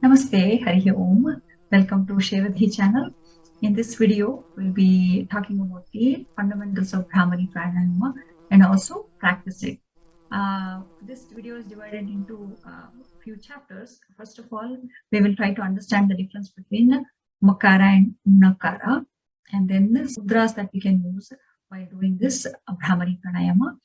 Namaste, Hari Om. Welcome to Shevadhi channel. In this video, we'll be talking about the fundamentals of Bhramari Pranayama and also practice it. This video is divided into a few chapters. First of all, we will try to understand the difference between Makara and Nakara, and then the mudras that we can use while doing this Bhramari Pranayama,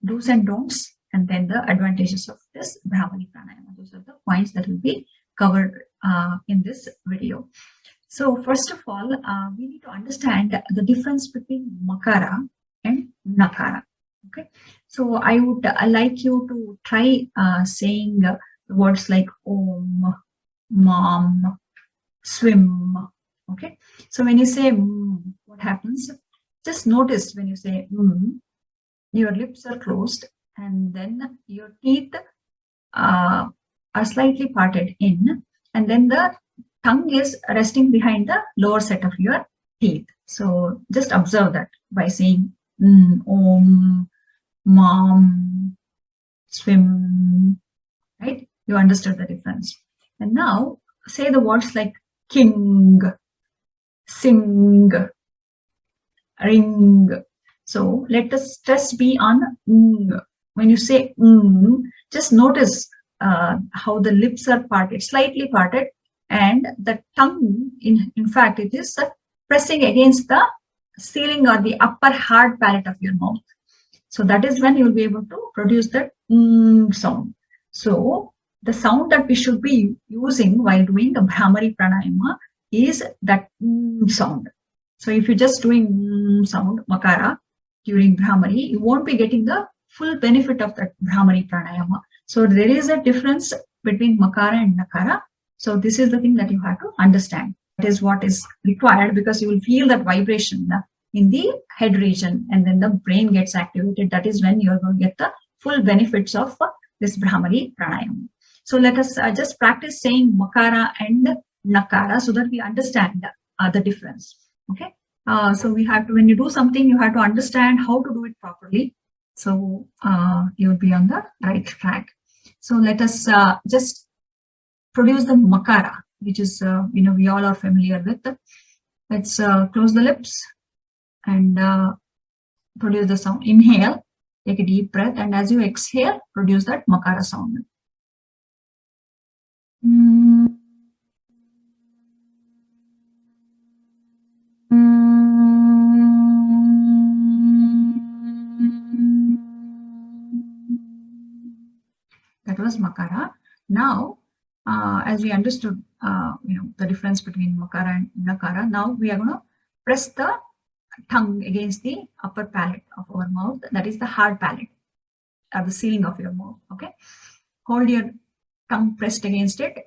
do's and don'ts, and then the advantages of this Bhramari Pranayama. Those are the points that will be covered in this video. So first of all, we need to understand the difference between Makara and Nakara. Okay, so I would like you to try saying words like Om, Mom, Swim. Okay, so when you say what happens? Just notice when you say your lips are closed and then your teeth are slightly parted in, and then the tongue is resting behind the lower set of your teeth. So just observe that by saying Om, Mom, Swim, right? You understood the difference. And now say the words like king, sing, ring. So let the stress be on when you say just notice how the lips are parted, slightly parted, and the tongue, in fact, it is pressing against the ceiling or the upper hard palate of your mouth. So that is when you will be able to produce that sound. So the sound that we should be using while doing the Bhramari Pranayama is that sound. So if you're just doing sound, Makara, during Bhramari, you won't be getting the full benefit of that Bhramari Pranayama. So there is a difference between Makara and Nakara. So this is the thing that you have to understand. That is what is required, because you will feel that vibration in the head region and then the brain gets activated. That is when you are going to get the full benefits of this Bhramari Pranayama. So let us just practice saying Makara and Nakara so that we understand the difference. Okay. So we have to, when you do something, you have to understand how to do it properly. So you'll be on the right track. So let us just produce the Makara, which is, we all are familiar with. Let's close the lips and produce the sound. Inhale, take a deep breath, and as you exhale, produce that Makara sound. That was Makara. Now, as we understood, the difference between Makara and Nakara, now we are going to press the tongue against the upper palate of our mouth. That is the hard palate, or the ceiling of your mouth. Okay, hold your tongue pressed against it,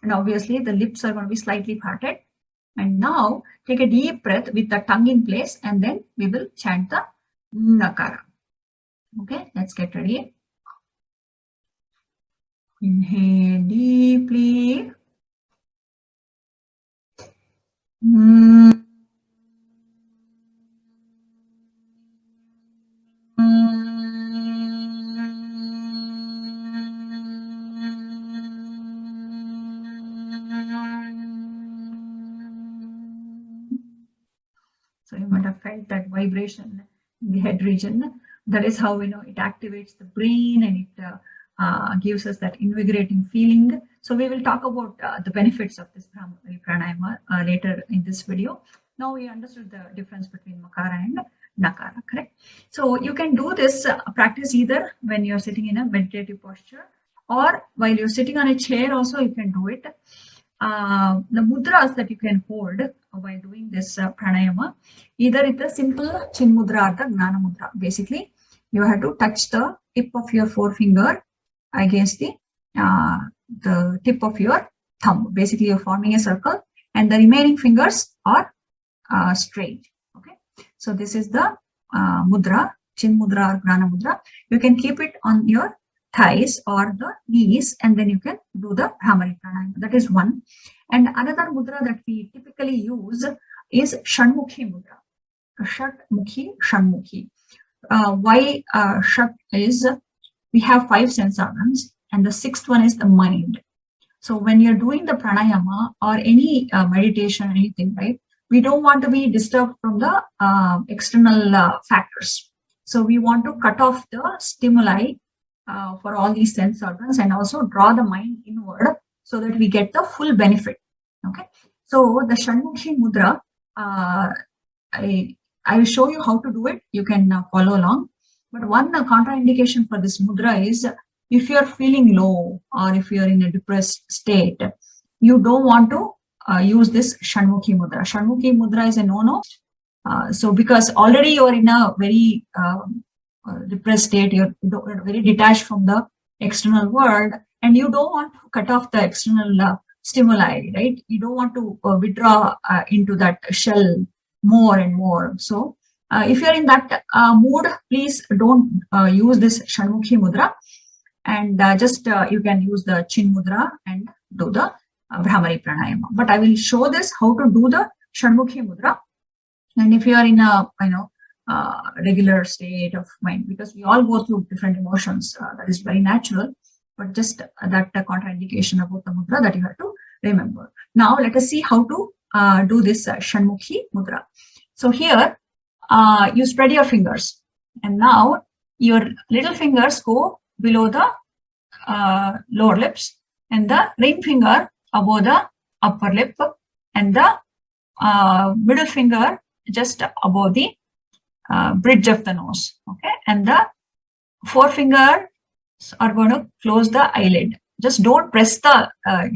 and obviously the lips are going to be slightly parted. And now take a deep breath with the tongue in place, and then we will chant the Nakara. Okay, let's get ready. Inhale deeply. So you might have felt that vibration in the head region. That is how it activates the brain, and it gives us that invigorating feeling. So we will talk about the benefits of this Bhramari Pranayama later in this video. Now we understood the difference between Makara and Nakara, correct? So you can do this practice either when you're sitting in a meditative posture, or while you're sitting on a chair also you can do it. The mudras that you can hold while doing this pranayama, either it's a simple chin mudra or the gnana mudra. Basically, you have to touch the tip of your forefinger against the tip of your thumb. Basically, you're forming a circle, and the remaining fingers are straight. Okay, so this is the mudra, chin mudra or gnana mudra. You can keep it on your thighs or the knees, and then you can do the Bhramari Pranayama. That is one. And another mudra that we typically use is Shanmukhi mudra. Shatmukhi, Shanmukhi. Why Shat is, we have 5 sense organs, and the 6th one is the mind. So when you're doing the pranayama or any meditation, anything, right? We don't want to be disturbed from the external factors. So we want to cut off the stimuli for all these sense organs and also draw the mind inward so that we get the full benefit. Okay. So the Shanmukhi Mudra, I will show you how to do it. You can follow along. But one contraindication for this mudra is if you are feeling low or if you are in a depressed state, you don't want to use this Shanmukhi Mudra. Shanmukhi Mudra is a no-no. So because already you are in a very depressed state, you're very detached from the external world, and you don't want to cut off the external stimuli, right? You don't want to withdraw into that shell more and more. So if you're in that mood, please don't use this Shanmukhi Mudra, and just you can use the Chin Mudra and do the Bhramari Pranayama. But I will show this how to do the Shanmukhi Mudra. And if you are in a regular state of mind, because we all go through different emotions, that is very natural. But just that contraindication about the mudra that you have to remember. Now let us see how to do this Shanmukhi Mudra. So here you spread your fingers, and now your little fingers go below the lower lips, and the ring finger above the upper lip, and the middle finger just above the bridge of the nose. Okay, and the forefinger are going to close the eyelid. Just don't press the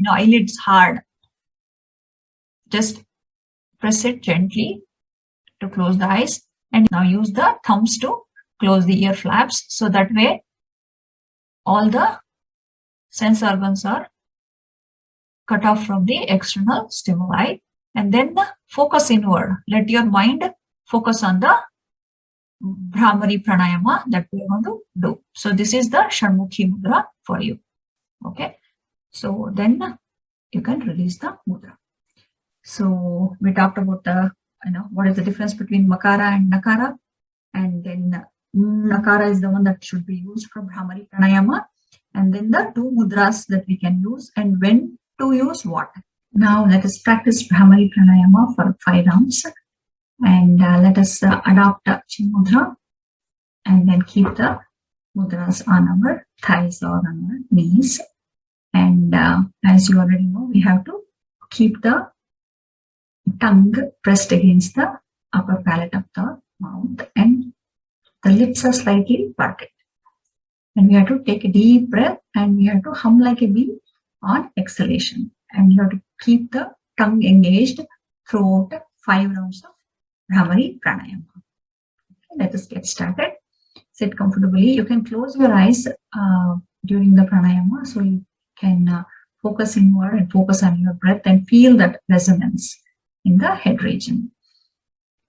eyelids hard. Just press it gently to close the eyes, and now use the thumbs to close the ear flaps, so that way all the sense organs are cut off from the external stimuli. And then focus inward. Let your mind focus on the Bhramari Pranayama that we are going to do. So this is the Shanmukhi Mudra for you. Okay. So then you can release the mudra. So we talked about the what is the difference between Makara and Nakara, and then Nakara is the one that should be used for Bhramari Pranayama, and then the two mudras that we can use and when to use what. Now let us practice Bhramari Pranayama for 5 rounds, and let us adopt Chin Mudra, and then keep the mudras on our thighs or on our knees. And as you already know, we have to keep the tongue pressed against the upper palate of the mouth, and the lips are slightly parted. And we have to take a deep breath, and we have to hum like a bee on exhalation. And you have to keep the tongue engaged throughout 5 rounds of Bhramari Pranayama. Okay, let us get started. Sit comfortably. You can close your eyes during the pranayama, so you can focus inward and focus on your breath and feel that resonance in the head region.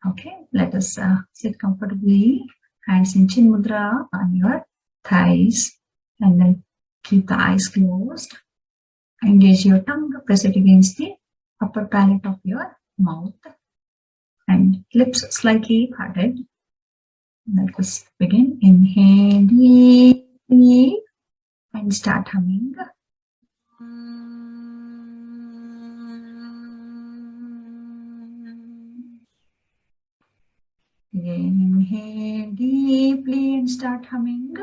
Okay, let us sit comfortably. Hands in Chin Mudra on your thighs, and then keep the eyes closed. Engage your tongue, press it against the upper palate of your mouth, and lips slightly parted. Let us begin. Inhale deeply and start humming. Again, inhale deeply and start humming.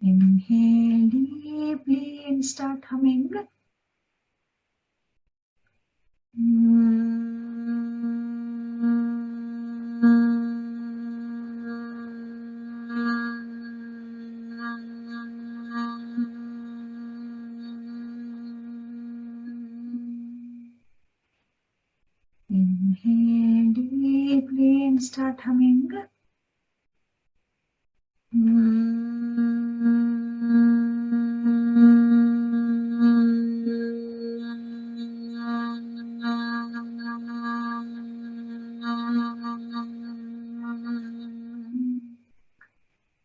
Inhale deeply and start humming. Inhale deeply and start humming.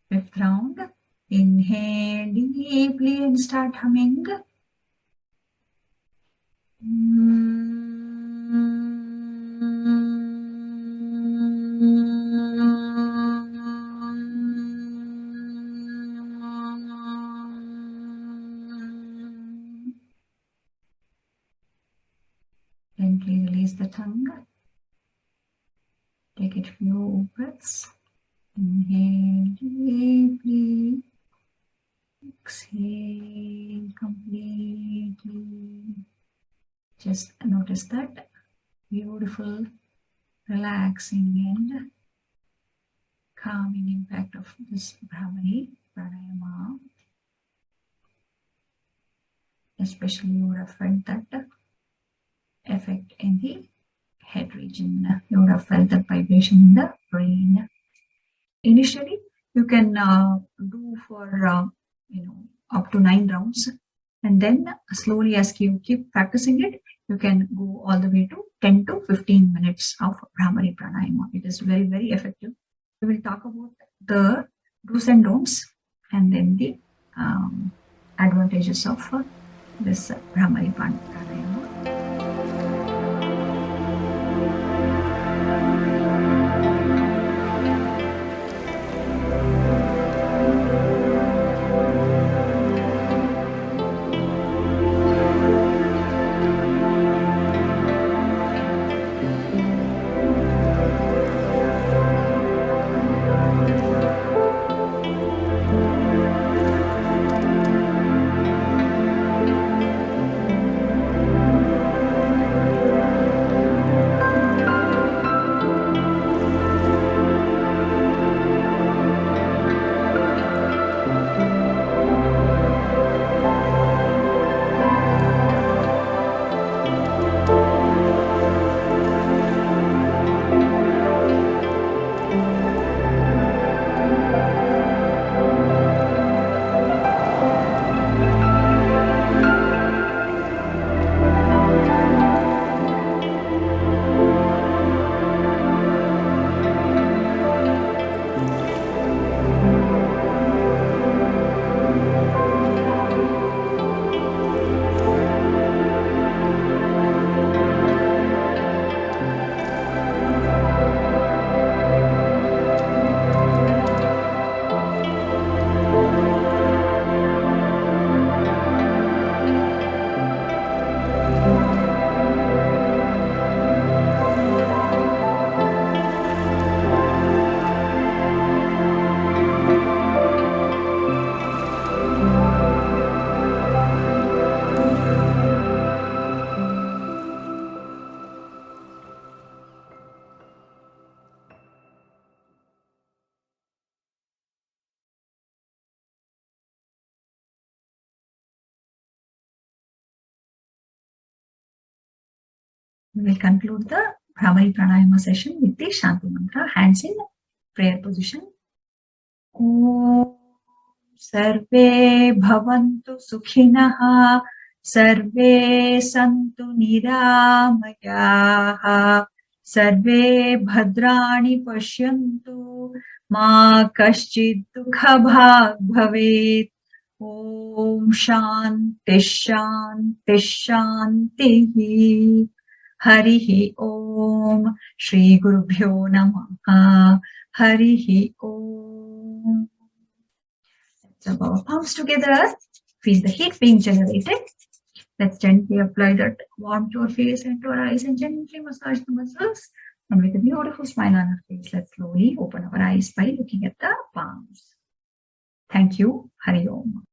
Fifth round. Inhale deeply and start humming. Gently release the tongue. Take it few breaths. Inhale deeply. Exhale completely. Just notice that beautiful, relaxing and calming impact of this Bhramari Pranayama. Especially you would have felt that effect in the head region. You would have felt that vibration in the brain. Initially, you can do for up to 9 rounds, and then slowly as you keep practicing it, you can go all the way to 10 to 15 minutes of Bhramari Pranayama. It is very, very effective. We will talk about the do's and don'ts and then the advantages of this Bhramari Pranayama. We will conclude the Bhramari Pranayama session with the Shanti mantra, hands in prayer position. Om Sarve Bhavantu Sukhinah, Sarve Santu Niramayaha, Sarve Bhadrani Pashyantu, Ma Kaschid Dukha Bhag Bhavet. Om Shanti Shanti Shanti. Harihi Om. Shri Gurubhyo Namaha. Harihi Om. Let's rub our palms together. Feel the heat being generated. Let's gently apply that warmth to our face and to our eyes and gently massage the muscles. And with a beautiful smile on our face, let's slowly open our eyes by looking at the palms. Thank you. Hari Om.